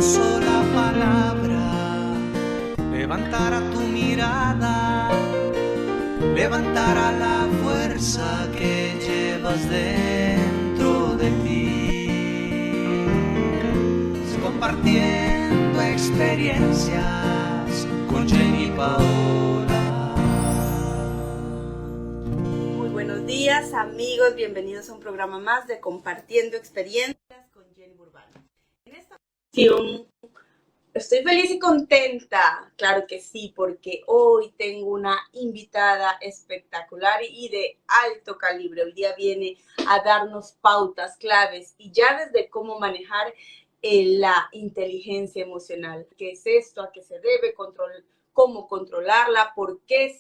una sola palabra levantara tu mirada, levantara la fuerza que llevas dentro de ti, compartiendo experiencias con Jenny Paola. Muy buenos días, amigos, bienvenidos a un programa más de Compartiendo Experiencias con Jenny Burbano. En esta ocasión estoy feliz y contenta, claro que sí, porque hoy tengo una invitada espectacular y de alto calibre. Hoy día viene a darnos pautas claves y llaves de cómo manejar la inteligencia emocional. ¿Qué es esto? ¿A qué se debe? ¿Cómo controlarla? ¿Por qué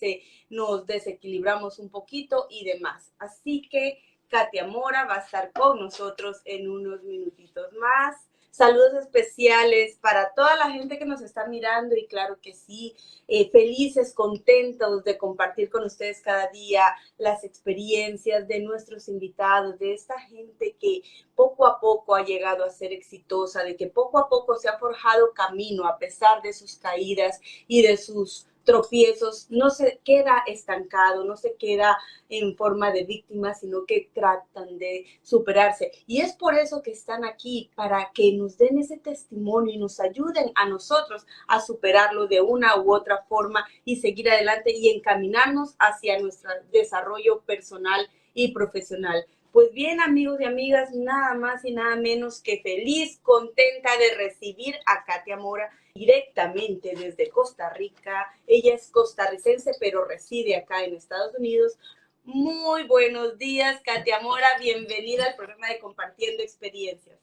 nos desequilibramos un poquito? Y demás. Así que Katia Mora va a estar con nosotros en unos minutitos más. Saludos especiales para toda la gente que nos está mirando y claro que sí, felices, contentos de compartir con ustedes cada día las experiencias de nuestros invitados, de esta gente que poco a poco ha llegado a ser exitosa, de que poco a poco se ha forjado camino a pesar de sus caídas y de sus tropiezos, no se queda estancado, no se queda en forma de víctima, sino que tratan de superarse. Y es por eso que están aquí, para que nos den ese testimonio y nos ayuden a nosotros a superarlo de una u otra forma y seguir adelante y encaminarnos hacia nuestro desarrollo personal y profesional. Pues bien, amigos y amigas, nada más y nada menos que feliz, contenta de recibir a Katia Mora directamente desde Costa Rica. Ella es costarricense, pero reside acá en Estados Unidos. Muy buenos días, Katia Mora. Bienvenida al programa de Compartiendo Experiencias.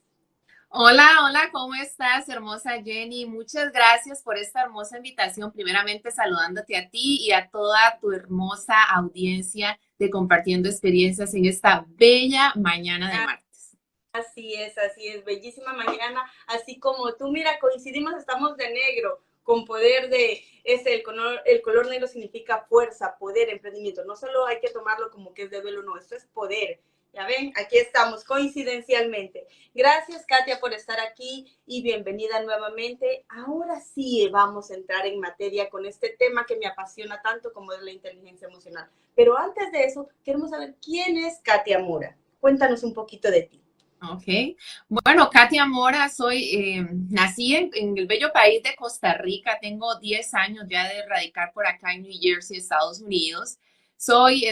Hola, ¿cómo estás, hermosa Jenny? Muchas gracias por esta hermosa invitación. Primeramente saludándote a ti y a toda tu hermosa audiencia de Compartiendo Experiencias en esta bella mañana de martes. Así es, bellísima mañana, así como tú, mira, coincidimos, estamos de negro, con poder el color negro significa fuerza, poder, emprendimiento, no solo hay que tomarlo como que es de duelo, no, esto es poder, ya ven, aquí estamos, coincidencialmente. Gracias, Katia, por estar aquí y bienvenida nuevamente. Ahora sí vamos a entrar en materia con este tema que me apasiona tanto como es la inteligencia emocional, pero antes de eso, queremos saber quién es Katia Mora. Cuéntanos un poquito de ti. Ok, bueno, Katia Mora, nací en el bello país de Costa Rica, tengo 10 años ya de radicar por acá en New Jersey, Estados Unidos. Soy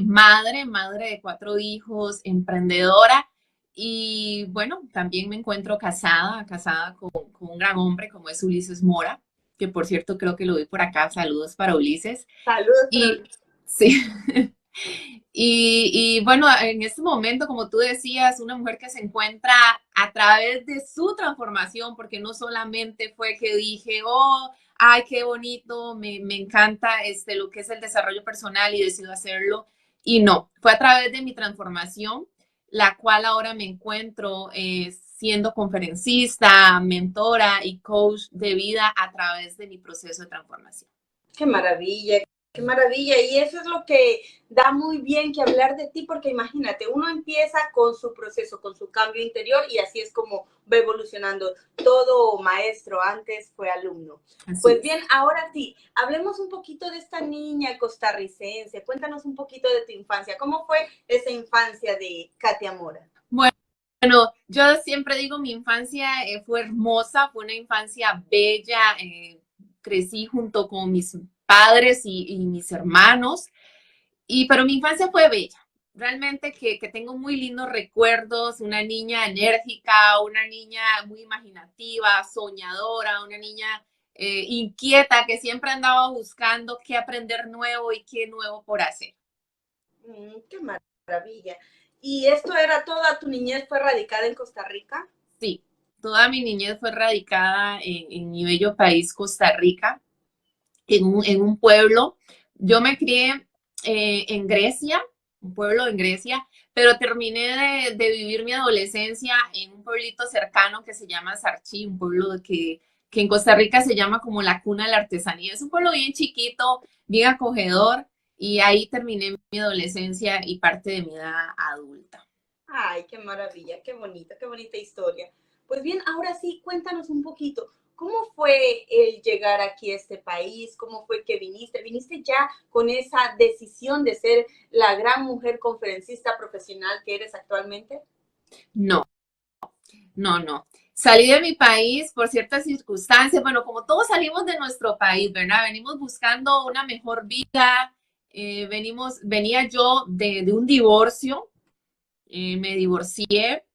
madre de 4 hijos, emprendedora y bueno, también me encuentro casada con un gran hombre como es Ulises Mora, que por cierto creo que lo vi por acá. Saludos para Ulises. Saludos, Y sí. Y bueno, en este momento, como tú decías, una mujer que se encuentra a través de su transformación, porque no solamente fue que dije, oh, ay, qué bonito, me encanta lo que es el desarrollo personal y decido hacerlo. Y no, fue a través de mi transformación, la cual ahora me encuentro siendo conferencista, mentora y coach de vida a través de mi proceso de transformación. qué maravilla, qué maravilla. Y eso es lo que da muy bien que hablar de ti, porque imagínate, uno empieza con su proceso, con su cambio interior y así es como va evolucionando. Todo maestro antes fue alumno. Así Pues es. bien, ahora sí, hablemos un poquito de esta niña costarricense. Cuéntanos un poquito de tu infancia. ¿Cómo fue esa infancia de Katia Mora? Bueno, yo siempre digo, mi infancia fue hermosa, fue una infancia bella, crecí junto con mis padres y mis hermanos, pero mi infancia fue bella. Realmente que tengo muy lindos recuerdos, una niña enérgica, una niña muy imaginativa, soñadora, una niña inquieta que siempre andaba buscando qué aprender nuevo y qué nuevo por hacer. Qué maravilla. ¿Y esto era toda tu niñez fue radicada en Costa Rica? Sí, toda mi niñez fue radicada en mi bello país, Costa Rica, en un pueblo. Yo me crié en Grecia, un pueblo en Grecia, pero terminé de vivir mi adolescencia en un pueblito cercano que se llama Sarchí, un pueblo que en Costa Rica se llama como la cuna de la artesanía. Es un pueblo bien chiquito, bien acogedor, y ahí terminé mi adolescencia y parte de mi edad adulta. Ay, qué maravilla, qué bonita historia. Pues bien, ahora sí, cuéntanos un poquito. ¿Cómo fue el llegar aquí a este país? ¿Cómo fue que viniste? ¿Viniste ya con esa decisión de ser la gran mujer conferencista profesional que eres actualmente? No, no. Salí de mi país por ciertas circunstancias. Bueno, como todos salimos de nuestro país, ¿verdad? Venimos buscando una mejor vida. Venía yo de un divorcio. Me divorcié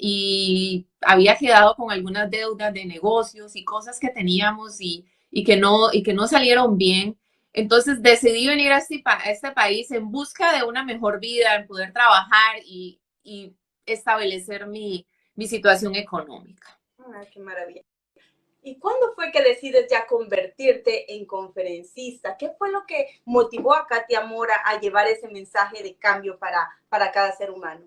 y había quedado con algunas deudas de negocios y cosas que teníamos y que no salieron bien. Entonces decidí venir a este país en busca de una mejor vida, en poder trabajar y establecer mi situación económica. Ah, qué maravilla. ¿Y cuándo fue que decides ya convertirte en conferencista? ¿Qué fue lo que motivó a Katia Mora a llevar ese mensaje de cambio para cada ser humano?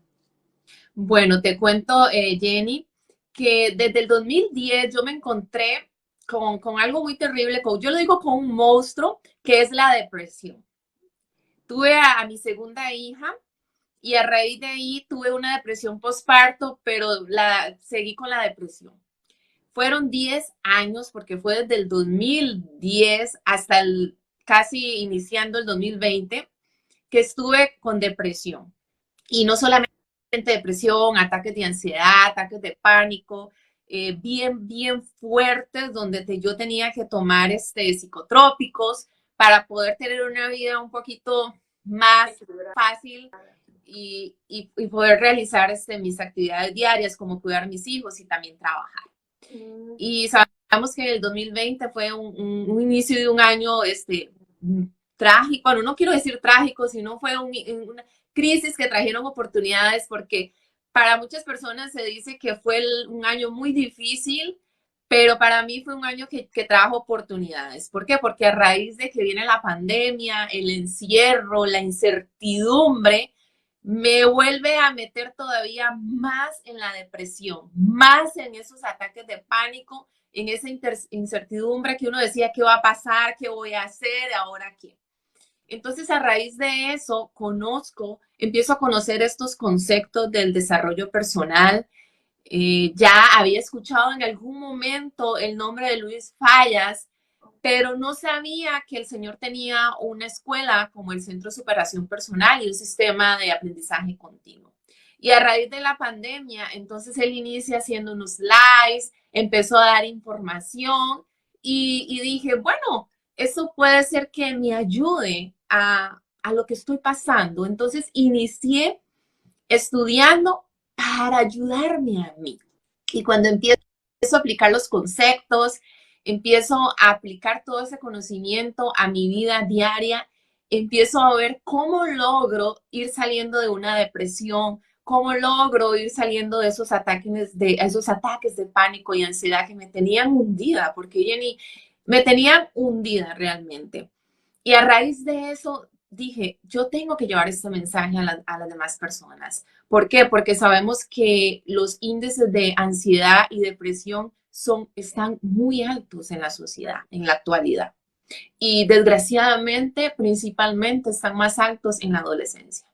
Bueno, te cuento, Jenny, que desde el 2010 yo me encontré con algo muy terrible, yo lo digo con un monstruo, que es la depresión. Tuve a mi segunda hija y a raíz de ahí tuve una depresión postparto, pero seguí con la depresión. Fueron 10 años, porque fue desde el 2010 hasta casi iniciando el 2020, que estuve con depresión. Y no solamente depresión, ataques de ansiedad, ataques de pánico, bien fuertes, donde yo tenía que tomar psicotrópicos para poder tener una vida un poquito más fácil y poder realizar mis actividades diarias, como cuidar a mis hijos y también trabajar. Y sabemos que el 2020 fue un inicio de un año trágico, bueno, no quiero decir trágico, sino fue una crisis que trajeron oportunidades, porque para muchas personas se dice que fue un año muy difícil, pero para mí fue un año que trajo oportunidades. ¿Por qué? Porque a raíz de que viene la pandemia, el encierro, la incertidumbre, me vuelve a meter todavía más en la depresión, más en esos ataques de pánico, en esa incertidumbre que uno decía, ¿qué va a pasar? ¿Qué voy a hacer? ¿Ahora qué? Entonces, a raíz de eso, empiezo a conocer estos conceptos del desarrollo personal. Ya había escuchado en algún momento el nombre de Luis Fallas, pero no sabía que el señor tenía una escuela como el Centro de Superación Personal y un sistema de aprendizaje continuo. Y a raíz de la pandemia, entonces él inicia haciendo unos lives, empezó a dar información y dije, bueno, eso puede ser que me ayude a lo que estoy pasando. Entonces inicié estudiando para ayudarme a mí. Y cuando empiezo a aplicar los conceptos, empiezo a aplicar todo ese conocimiento a mi vida diaria, empiezo a ver cómo logro ir saliendo de una depresión, cómo logro ir saliendo de esos ataques de pánico y ansiedad que me tenían hundida, porque Jenny, me tenían hundida realmente. Y a raíz de eso dije, yo tengo que llevar este mensaje a las demás personas. ¿Por qué? Porque sabemos que los índices de ansiedad y depresión están muy altos en la sociedad, en la actualidad. Y desgraciadamente, principalmente, están más altos en la adolescencia.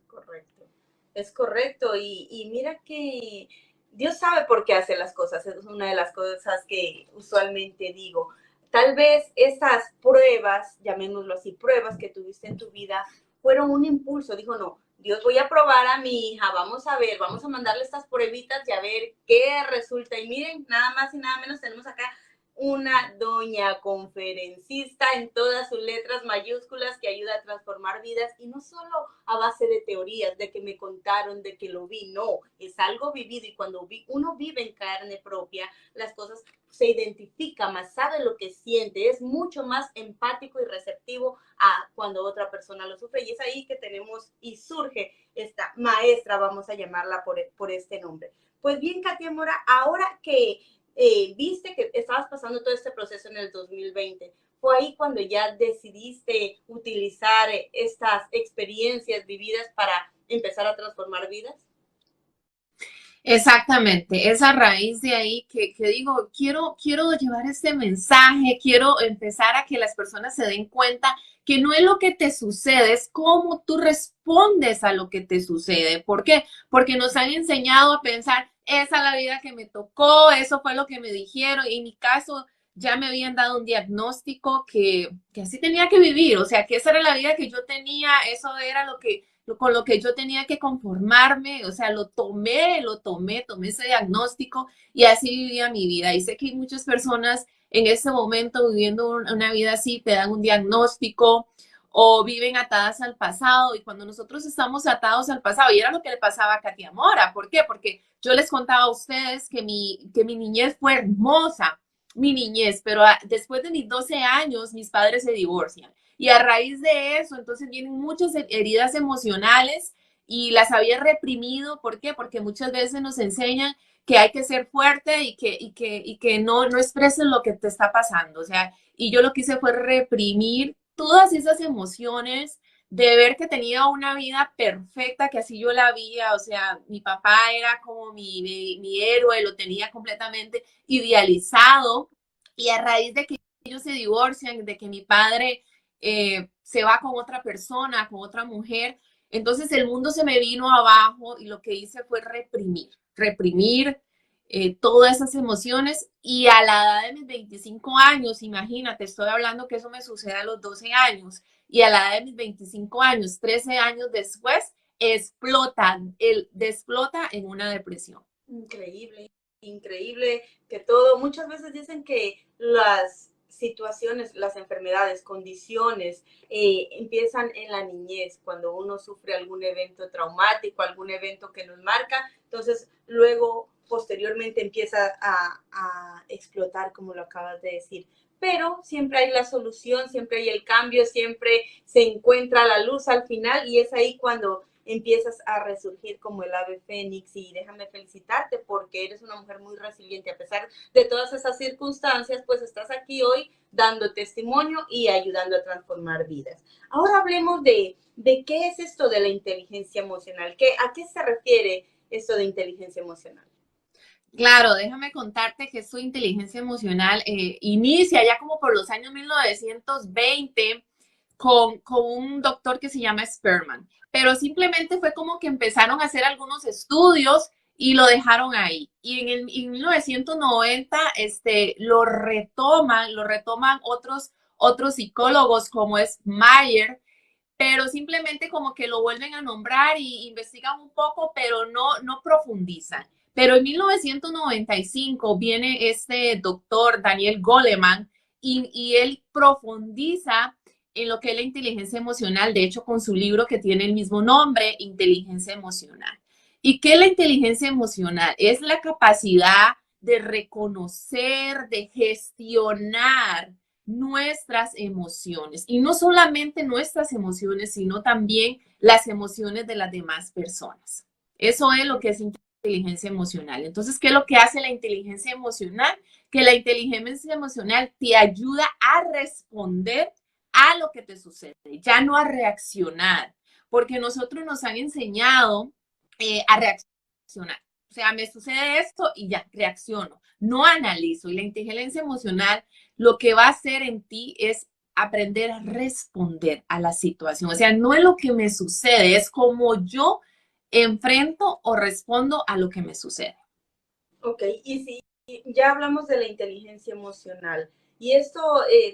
Correcto. Es correcto. Y mira que Dios sabe por qué hace las cosas. Es una de las cosas que usualmente digo. Tal vez esas pruebas, llamémoslo así, pruebas que tuviste en tu vida, fueron un impulso. Dijo, no, Dios, voy a probar a mi hija, vamos a ver, vamos a mandarle estas pruebitas y a ver qué resulta. Y miren, nada más y nada menos tenemos acá una doña conferencista en todas sus letras mayúsculas que ayuda a transformar vidas, y no solo a base de teorías, de que me contaron, de que lo vi, no, es algo vivido, y cuando uno vive en carne propia, las cosas se identifica más, sabe lo que siente, es mucho más empático y receptivo a cuando otra persona lo sufre, y es ahí que tenemos y surge esta maestra, vamos a llamarla por este nombre. Pues bien, Katia Mora, ahora que viste que estabas pasando todo este proceso en el 2020, ¿fue ahí cuando ya decidiste utilizar estas experiencias vividas para empezar a transformar vidas? Exactamente, es a raíz de ahí que digo, quiero llevar este mensaje, quiero empezar a que las personas se den cuenta que no es lo que te sucede, es cómo tú respondes a lo que te sucede. ¿Por qué? Porque nos han enseñado a pensar, esa es la vida que me tocó, eso fue lo que me dijeron. En mi caso, ya me habían dado un diagnóstico que así tenía que vivir, o sea, que esa era la vida que yo tenía, eso era con lo que yo tenía que conformarme, o sea, tomé ese diagnóstico y así vivía mi vida. Y sé que hay muchas personas en ese momento viviendo una vida así, te dan un diagnóstico o viven atadas al pasado. Y cuando nosotros estamos atados al pasado, y era lo que le pasaba a Katia Mora, ¿por qué? Porque yo les contaba a ustedes que mi niñez fue hermosa, mi niñez, pero después de mis 12 años, mis padres se divorcian. Y a raíz de eso, entonces vienen muchas heridas emocionales y las había reprimido. ¿Por qué? Porque muchas veces nos enseñan que hay que ser fuerte y que no expreses lo que te está pasando. O sea, y yo lo que hice fue reprimir todas esas emociones de ver que tenía una vida perfecta, que así yo la veía. O sea, mi papá era como mi héroe, lo tenía completamente idealizado. Y a raíz de que ellos se divorcian, de que mi padre se va con otra persona, con otra mujer, entonces el mundo se me vino abajo y lo que hice fue reprimir todas esas emociones. Y a la edad de mis 25 años, imagínate, estoy hablando que eso me sucede a los 12 años, y a la edad de mis 25 años, 13 años después, explota en una depresión. Increíble, increíble que todo. Muchas veces dicen que las situaciones, las enfermedades, condiciones empiezan en la niñez, cuando uno sufre algún evento traumático, algún evento que nos marca, entonces luego posteriormente empieza a explotar, como lo acabas de decir. Pero siempre hay la solución, siempre hay el cambio, siempre se encuentra la luz al final, y es ahí cuando empiezas a resurgir como el ave fénix. Y déjame felicitarte porque eres una mujer muy resiliente. A pesar de todas esas circunstancias, pues estás aquí hoy dando testimonio y ayudando a transformar vidas. Ahora hablemos de qué es esto de la inteligencia emocional. ¿A qué se refiere esto de inteligencia emocional? Claro, déjame contarte que su inteligencia emocional inicia ya como por los años 1920 con un doctor que se llama Spearman, pero simplemente fue como que empezaron a hacer algunos estudios y lo dejaron ahí. Y en 1990 lo retoman otros psicólogos como es Mayer, pero simplemente como que lo vuelven a nombrar y investigan un poco, pero no profundizan. Pero en 1995 viene este doctor Daniel Goleman y él profundiza en lo que es la inteligencia emocional, de hecho con su libro que tiene el mismo nombre, Inteligencia Emocional. ¿Y qué es la inteligencia emocional? Es la capacidad de reconocer, de gestionar nuestras emociones, y no solamente nuestras emociones, sino también las emociones de las demás personas. Eso es lo que es inteligencia emocional. Entonces, ¿qué es lo que hace la inteligencia emocional? Que la inteligencia emocional te ayuda a responder a lo que te sucede, ya no a reaccionar, porque nosotros nos han enseñado a reaccionar. O sea, me sucede esto y ya reacciono, no analizo. Y la inteligencia emocional lo que va a hacer en ti es aprender a responder a la situación. O sea, no es lo que me sucede, es como yo enfrento o respondo a lo que me sucede. Ok, y si ya hablamos de la inteligencia emocional, y esto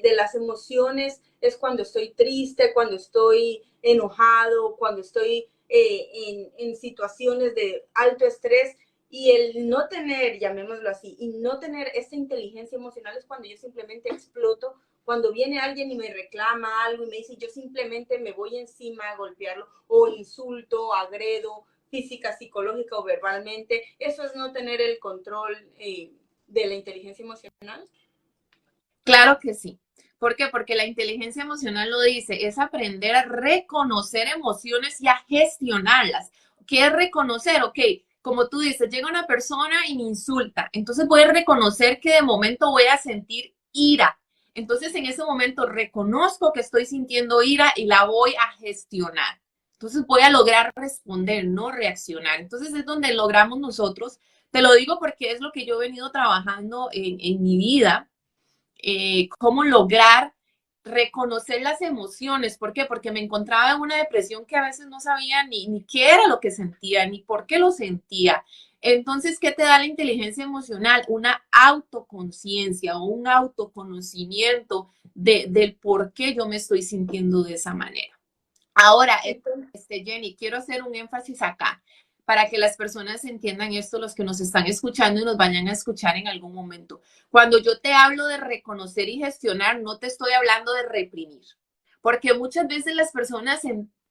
de las emociones es cuando estoy triste, cuando estoy enojado, cuando estoy en situaciones de alto estrés, y el no tener, llamémoslo así, y no tener esta inteligencia emocional es cuando yo simplemente exploto, cuando viene alguien y me reclama algo y me dice, yo simplemente me voy encima a golpearlo, o insulto, agredo, física, psicológica o verbalmente. Eso es no tener el control de la inteligencia emocional. Claro que sí. ¿Por qué? Porque la inteligencia emocional lo dice, es aprender a reconocer emociones y a gestionarlas. ¿Qué es reconocer? Ok, como tú dices, llega una persona y me insulta, entonces voy a reconocer que de momento voy a sentir ira. Entonces en ese momento reconozco que estoy sintiendo ira y la voy a gestionar. Entonces voy a lograr responder, no reaccionar. Entonces es donde logramos nosotros, te lo digo porque es lo que yo he venido trabajando en mi vida, cómo lograr reconocer las emociones. ¿Por qué? Porque me encontraba en una depresión que a veces no sabía ni qué era lo que sentía, ni por qué lo sentía. Entonces, ¿qué te da la inteligencia emocional? Una autoconciencia o un autoconocimiento del por qué yo me estoy sintiendo de esa manera. Ahora, Jenny, quiero hacer un énfasis acá para que las personas entiendan esto, los que nos están escuchando y nos vayan a escuchar en algún momento. Cuando yo te hablo de reconocer y gestionar, no te estoy hablando de reprimir, porque muchas veces las personas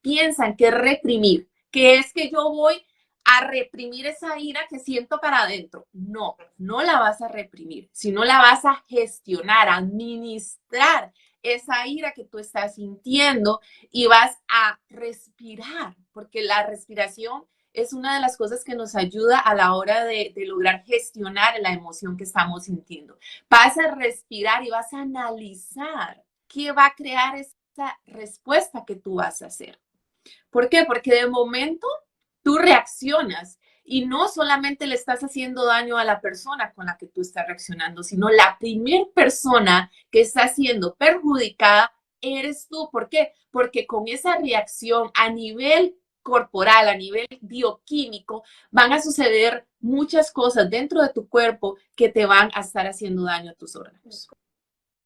piensan que reprimir, que es que yo voy a reprimir esa ira que siento para adentro. No, no la vas a reprimir, sino la vas a gestionar, a administrar esa ira que tú estás sintiendo y vas a respirar, porque la respiración es una de las cosas que nos ayuda a la hora de lograr gestionar la emoción que estamos sintiendo. Vas a respirar y vas a analizar qué va a crear esa respuesta que tú vas a hacer. ¿Por qué? Porque de momento tú reaccionas y no solamente le estás haciendo daño a la persona con la que tú estás reaccionando, sino la primera persona que está siendo perjudicada eres tú. ¿Por qué? Porque con esa reacción a nivel corporal, a nivel bioquímico, van a suceder muchas cosas dentro de tu cuerpo que te van a estar haciendo daño a tus órganos.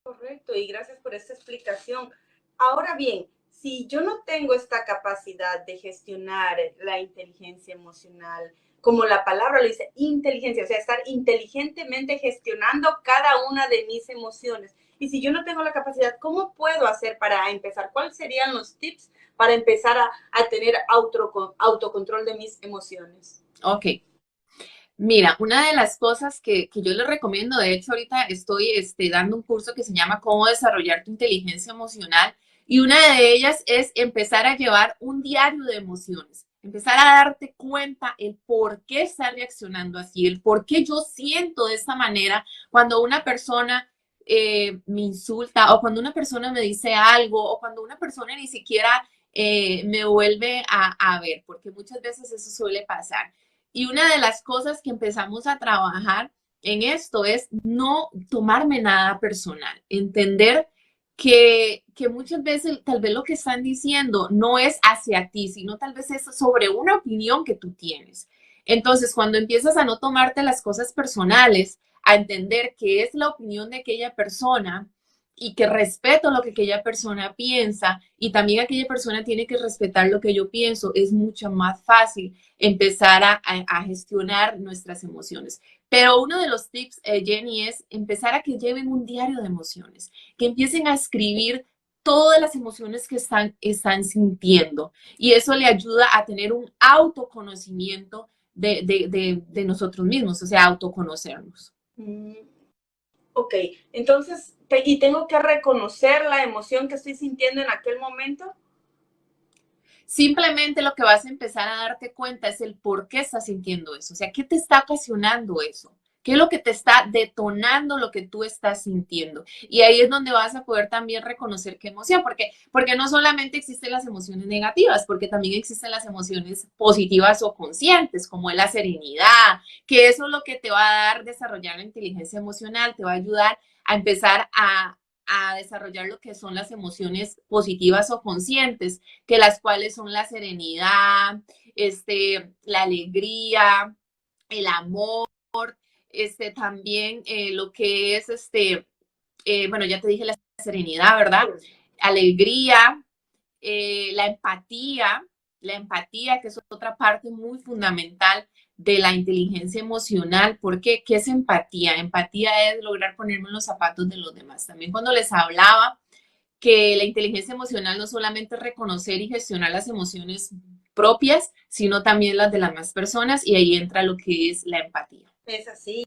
Correcto, y gracias por esta explicación. Ahora bien, si yo no tengo esta capacidad de gestionar la inteligencia emocional, como la palabra lo dice, inteligencia, o sea, estar inteligentemente gestionando cada una de mis emociones. Y si yo no tengo la capacidad, ¿cómo puedo hacer para empezar? ¿Cuáles serían los tips para empezar a tener autocontrol de mis emociones? Ok. Mira, una de las cosas que yo les recomiendo, de hecho ahorita estoy dando un curso que se llama Cómo desarrollar tu inteligencia emocional y una de ellas es empezar a llevar un diario de emociones, empezar a darte cuenta el por qué está reaccionando así, el por qué yo siento de esta manera cuando una persona me insulta o cuando una persona me dice algo o cuando una persona ni siquiera me vuelve a ver, porque muchas veces eso suele pasar. Y una de las cosas que empezamos a trabajar en esto es no tomarme nada personal, entender que muchas veces tal vez lo que están diciendo no es hacia ti, sino tal vez es sobre una opinión que tú tienes. Entonces, cuando empiezas a no tomarte las cosas personales, a entender que es la opinión de aquella persona y que respeto lo que aquella persona piensa y también aquella persona tiene que respetar lo que yo pienso, es mucho más fácil empezar a gestionar nuestras emociones. Pero uno de los tips, Jenny, es empezar a que lleven un diario de emociones, que empiecen a escribir todas las emociones que están sintiendo. Y eso le ayuda a tener un autoconocimiento de nosotros mismos, o sea, autoconocernos. Ok, entonces, ¿y tengo que reconocer la emoción que estoy sintiendo en aquel momento? Simplemente lo que vas a empezar a darte cuenta es el por qué estás sintiendo eso. O sea, ¿qué te está ocasionando eso? ¿Qué es lo que te está detonando lo que tú estás sintiendo? Y ahí es donde vas a poder también reconocer qué emoción, porque no solamente existen las emociones negativas, porque también existen las emociones positivas o conscientes, como es la serenidad, que eso es lo que te va a dar desarrollar la inteligencia emocional, te va a ayudar a empezar a desarrollar lo que son las emociones positivas o conscientes, que las cuales son la serenidad, la alegría, el amor, también lo que es, bueno, ya te dije la serenidad, ¿verdad? Alegría, la empatía, que es otra parte muy fundamental de la inteligencia emocional. ¿Por qué? ¿Qué es empatía? Empatía es lograr ponerme en los zapatos de los demás. También cuando les hablaba que la inteligencia emocional no solamente es reconocer y gestionar las emociones propias, sino también las de las demás personas, y ahí entra lo que es la empatía. Es así.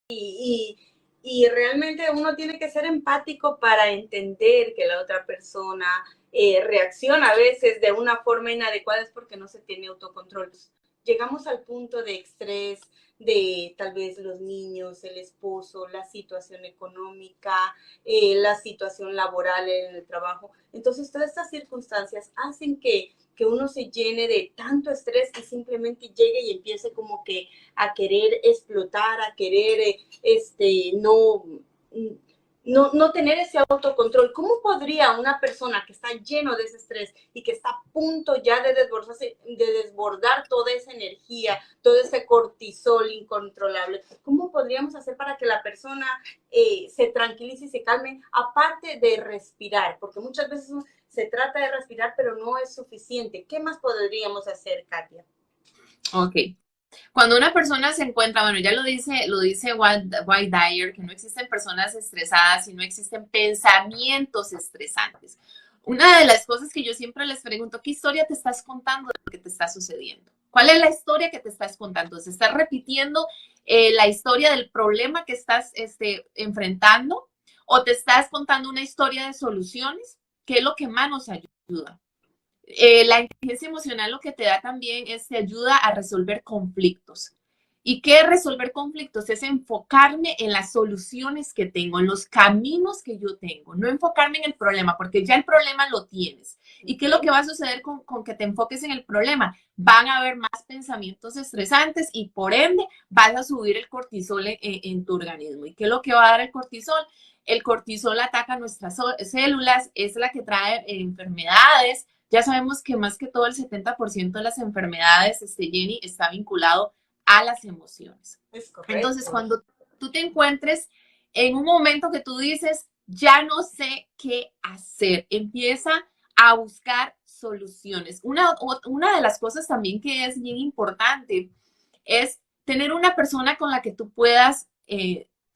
Y realmente uno tiene que ser empático para entender que la otra persona reacciona a veces de una forma inadecuada, es porque no se tiene autocontrol. Llegamos al punto de estrés de tal vez los niños, el esposo, la situación económica, la situación laboral en el trabajo. Entonces, todas estas circunstancias hacen que uno se llene de tanto estrés y simplemente llegue y empiece como que a querer explotar, a querer, no, no tener ese autocontrol. ¿Cómo podría una persona que está lleno de ese estrés y que está a punto ya de desbordar toda esa energía, todo ese cortisol incontrolable, cómo podríamos hacer para que la persona se tranquilice y se calme, aparte de respirar? Porque muchas veces se trata de respirar, pero no es suficiente. ¿Qué más podríamos hacer, Katia? Ok. Cuando una persona se encuentra, bueno, ya lo dice White Dyer, que no existen personas estresadas, sino existen pensamientos estresantes. Una de las cosas que yo siempre les pregunto, ¿qué historia te estás contando de lo que te está sucediendo? ¿Cuál es la historia que te estás contando? ¿Se está repitiendo la historia del problema que estás enfrentando? ¿O te estás contando una historia de soluciones? ¿Qué es lo que más nos ayuda? La inteligencia emocional lo que te da también es te ayuda a resolver conflictos. ¿Y qué es resolver conflictos? Es enfocarme en las soluciones que tengo, en los caminos que yo tengo, no enfocarme en el problema, porque ya el problema lo tienes. ¿Y qué es lo que va a suceder con que te enfoques en el problema? Van a haber más pensamientos estresantes y por ende vas a subir el cortisol en tu organismo. ¿Y qué es lo que va a dar el cortisol? El cortisol ataca nuestras células, es la que trae enfermedades. Ya sabemos que más que todo el 70% de las enfermedades, Jenny, está vinculado a las emociones. Es correcto. Entonces, cuando tú te encuentres en un momento que tú dices, ya no sé qué hacer, empieza a buscar soluciones. Una de las cosas también que es bien importante es tener una persona con la que tú puedas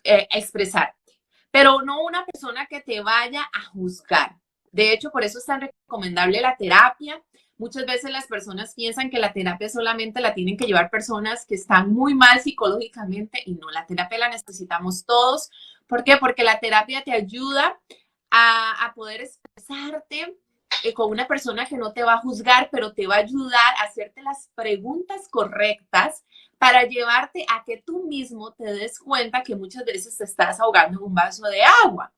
expresarte, pero no una persona que te vaya a juzgar. De hecho, por eso es tan recomendable la terapia. Muchas veces las personas piensan que la terapia solamente la tienen que llevar personas que están muy mal psicológicamente y no, la terapia la necesitamos todos. ¿Por qué? Porque la terapia te ayuda a poder expresarte con una persona que no te va a juzgar, pero te va a ayudar a hacerte las preguntas correctas para llevarte a que tú mismo te des cuenta que muchas veces te estás ahogando en un vaso de agua.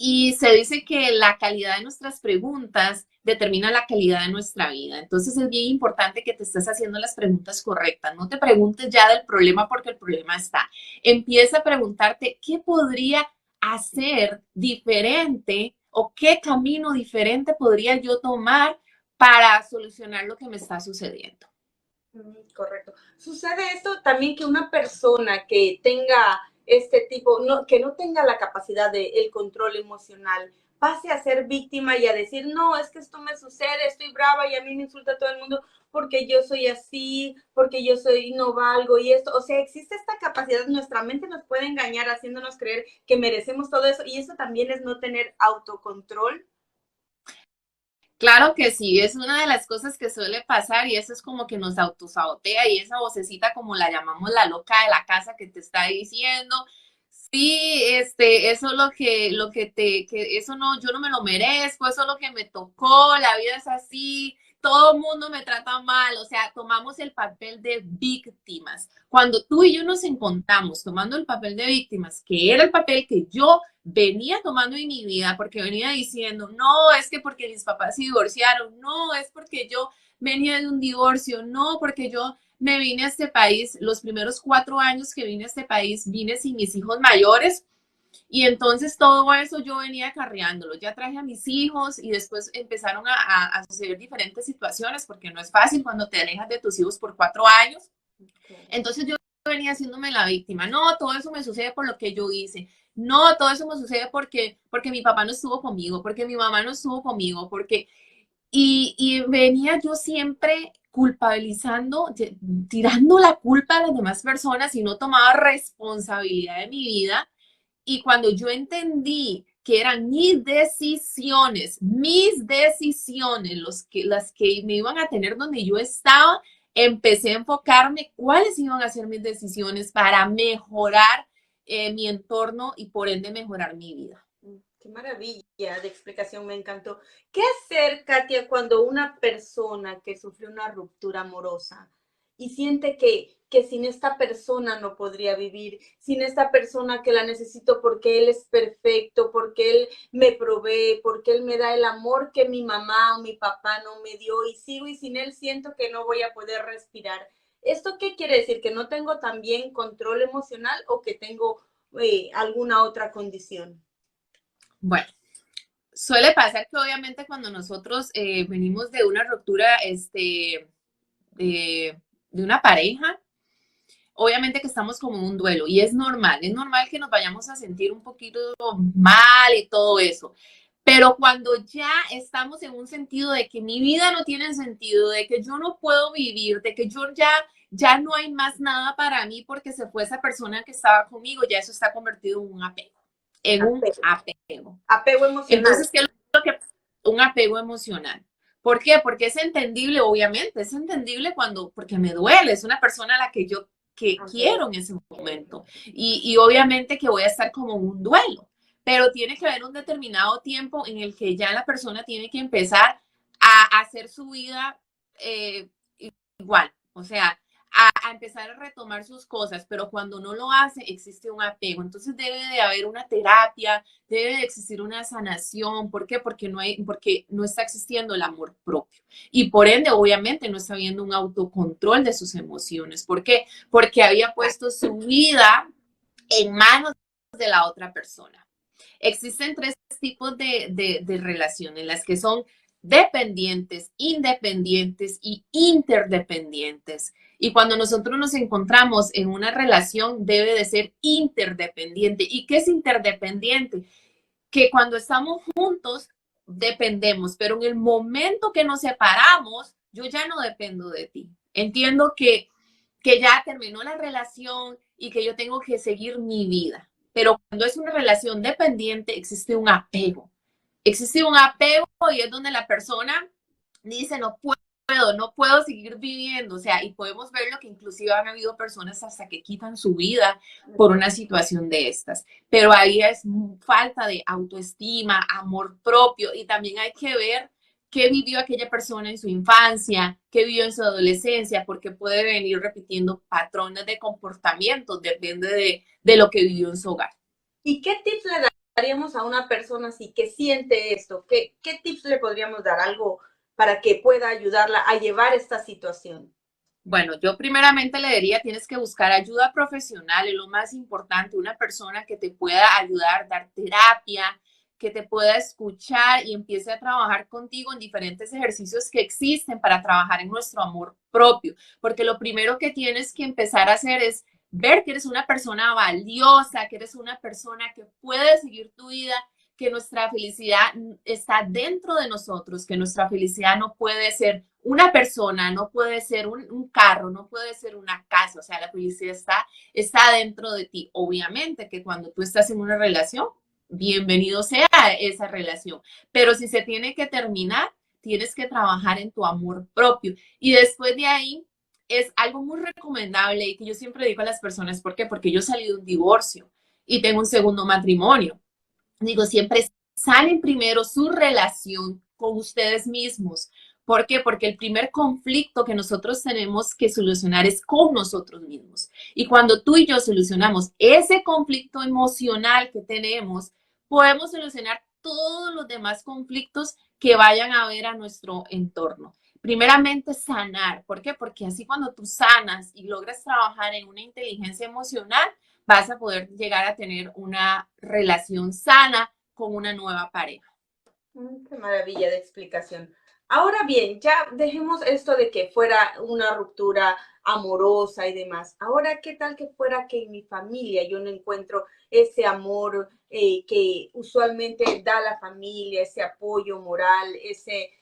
Y se dice que la calidad de nuestras preguntas determina la calidad de nuestra vida. Entonces es bien importante que te estés haciendo las preguntas correctas. No te preguntes ya del problema porque el problema está. Empieza a preguntarte qué podría hacer diferente o qué camino diferente podría yo tomar para solucionar lo que me está sucediendo. Correcto. Sucede esto también que una persona que tenga este tipo, que no tenga la capacidad de el control emocional, pase a ser víctima y a decir, no, es que esto me sucede, estoy brava y a mí me insulta todo el mundo porque yo soy así, porque yo soy no valgo y esto. O sea, existe esta capacidad, nuestra mente nos puede engañar haciéndonos creer que merecemos todo eso y eso también es no tener autocontrol. Claro que sí, es una de las cosas que suele pasar y eso es como que nos autosabotea y esa vocecita como la llamamos la loca de la casa que te está diciendo, sí, eso es que eso no, yo no me lo merezco, eso es lo que me tocó, la vida es así, todo el mundo me trata mal, o sea, tomamos el papel de víctimas. Cuando tú y yo nos encontramos tomando el papel de víctimas, que era el papel que yo venía tomando en mi vida, porque venía diciendo, no, es que porque mis papás se divorciaron, no, es porque yo venía de un divorcio, no, porque yo me vine a este país, los primeros 4 años que vine a este país, vine sin mis hijos mayores y entonces todo eso yo venía acarreándolo. Ya traje a mis hijos y después empezaron a suceder diferentes situaciones porque no es fácil cuando te alejas de tus hijos por 4 años. Entonces yo venía haciéndome la víctima. No, todo eso me sucede por lo que yo hice. No, todo eso me sucede porque mi papá no estuvo conmigo, porque mi mamá no estuvo conmigo, porque y venía yo siempre culpabilizando, tirando la culpa a las demás personas y no tomaba responsabilidad de mi vida. Y cuando yo entendí que eran mis decisiones las que me iban a tener donde yo estaba, empecé a enfocarme cuáles iban a ser mis decisiones para mejorar mi entorno y por ende mejorar mi vida. Qué maravilla de explicación, me encantó. ¿Qué hacer, Katia, cuando una persona que sufrió una ruptura amorosa y siente que sin esta persona no podría vivir, sin esta persona que la necesito porque él es perfecto, porque él me provee, porque él me da el amor que mi mamá o mi papá no me dio y sigo y sin él siento que no voy a poder respirar? ¿Esto qué quiere decir? ¿Que no tengo también control emocional o que tengo alguna otra condición? Bueno, suele pasar que obviamente cuando nosotros venimos de una ruptura de una pareja, obviamente que estamos como en un duelo y es normal que nos vayamos a sentir un poquito mal y todo eso. Pero cuando ya estamos en un sentido de que mi vida no tiene sentido, de que yo no puedo vivir, de que yo ya no hay más nada para mí porque se fue esa persona que estaba conmigo, ya eso está convertido en un apego, en un apego. Apego emocional. Entonces, ¿qué es lo que un apego emocional? ¿Por qué? Porque es entendible, obviamente, es entendible porque me duele, es una persona a la que yo quiero en ese momento. Y obviamente que voy a estar como en un duelo, pero tiene que haber un determinado tiempo en el que ya la persona tiene que empezar a hacer su vida igual, o sea, a empezar a retomar sus cosas, pero cuando no lo hace existe un apego. Entonces debe de haber una terapia, debe de existir una sanación. ¿Por qué? Porque no está existiendo el amor propio. Y por ende, obviamente, no está habiendo un autocontrol de sus emociones. ¿Por qué? Porque había puesto su vida en manos de la otra persona. Existen tres tipos de relaciones, las que son dependientes, independientes y interdependientes. Y cuando nosotros nos encontramos en una relación, debe de ser interdependiente. ¿Y qué es interdependiente? Que cuando estamos juntos, dependemos, pero en el momento que nos separamos, yo ya no dependo de ti. Entiendo que ya terminó la relación y que yo tengo que seguir mi vida. Pero cuando es una relación dependiente, existe un apego. Existe un apego y es donde la persona dice, no puedo seguir viviendo. O sea, y podemos verlo que inclusive han habido personas hasta que quitan su vida por una situación de estas. Pero ahí es falta de autoestima, amor propio, y también hay que ver qué vivió aquella persona en su infancia, qué vivió en su adolescencia, porque puede venir repitiendo patrones de comportamiento, depende de lo que vivió en su hogar. ¿Y qué tips le daríamos a una persona así que siente esto? ¿Qué tips le podríamos dar? Algo para que pueda ayudarla a llevar esta situación. Bueno, yo primeramente le diría, tienes que buscar ayuda profesional, es lo más importante, una persona que te pueda ayudar, dar terapia, que te pueda escuchar y empiece a trabajar contigo en diferentes ejercicios que existen para trabajar en nuestro amor propio, porque lo primero que tienes que empezar a hacer es ver que eres una persona valiosa, que eres una persona que puede seguir tu vida, que nuestra felicidad está dentro de nosotros, que nuestra felicidad no puede ser una persona, no puede ser un carro, no puede ser una casa, o sea, la felicidad está dentro de ti. Obviamente que cuando tú estás en una relación, bienvenido sea esa relación, pero si se tiene que terminar, tienes que trabajar en tu amor propio y después de ahí es algo muy recomendable y que yo siempre digo a las personas, ¿por qué? Porque yo salí de un divorcio y tengo un segundo matrimonio. Digo, siempre salen primero su relación con ustedes mismos. ¿Por qué? Porque el primer conflicto que nosotros tenemos que solucionar es con nosotros mismos. Y cuando tú y yo solucionamos ese conflicto emocional que tenemos, podemos solucionar todos los demás conflictos que vayan a haber a nuestro entorno. Primeramente, sanar. ¿Por qué? Porque así cuando tú sanas y logras trabajar en una inteligencia emocional, vas a poder llegar a tener una relación sana con una nueva pareja. Qué maravilla de explicación. Ahora bien, ya dejemos esto de que fuera una ruptura amorosa y demás. Ahora, ¿qué tal que fuera que en mi familia yo no encuentro ese amor que usualmente da la familia, ese apoyo moral,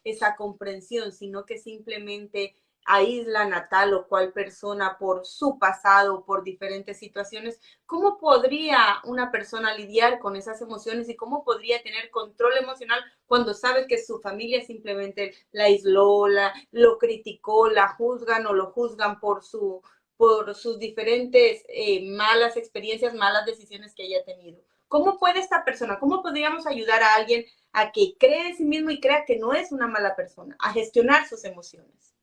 esa comprensión, sino que simplemente aíslan a tal o cual persona por su pasado, por diferentes situaciones? ¿Cómo podría una persona lidiar con esas emociones y cómo podría tener control emocional cuando sabe que su familia simplemente la aisló, lo criticó, la juzgan o lo juzgan por sus diferentes malas experiencias, malas decisiones que haya tenido? ¿Cómo puede esta persona, cómo podríamos ayudar a alguien a que crea en sí mismo y crea que no es una mala persona, a gestionar sus emociones?